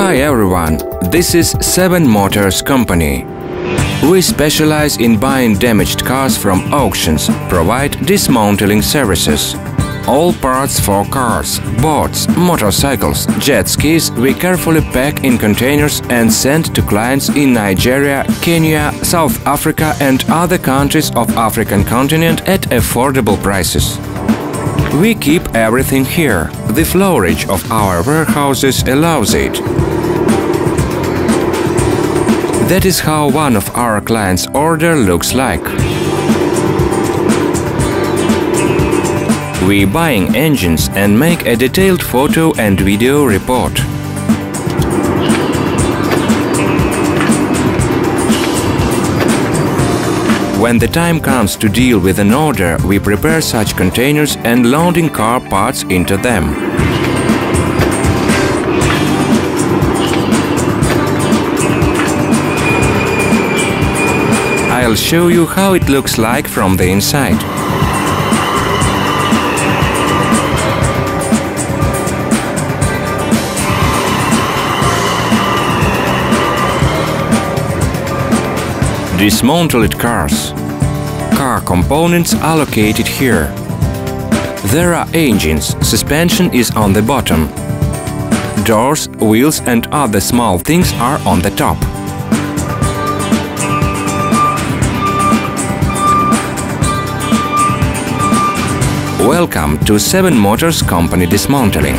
Hi everyone, this is Seven Motors Company. We specialize in buying damaged cars from auctions, provide dismantling services. All parts for cars, boats, motorcycles, jet skis we carefully pack in containers and send to clients in Nigeria, Kenya, South Africa and other countries of African continent at affordable prices. We keep everything here. The flowage of our warehouses allows it. That is how one of our clients' order looks like. We buying engines and make a detailed photo and video report. When the time comes to deal with an order, we prepare such containers and loading car parts into them. I'll show you how it looks like from the inside. Dismantled cars. Car components are located here. There are engines, suspension is on the bottom. Doors, wheels and other small things are on the top. Welcome to Seven Motors Company Dismantling.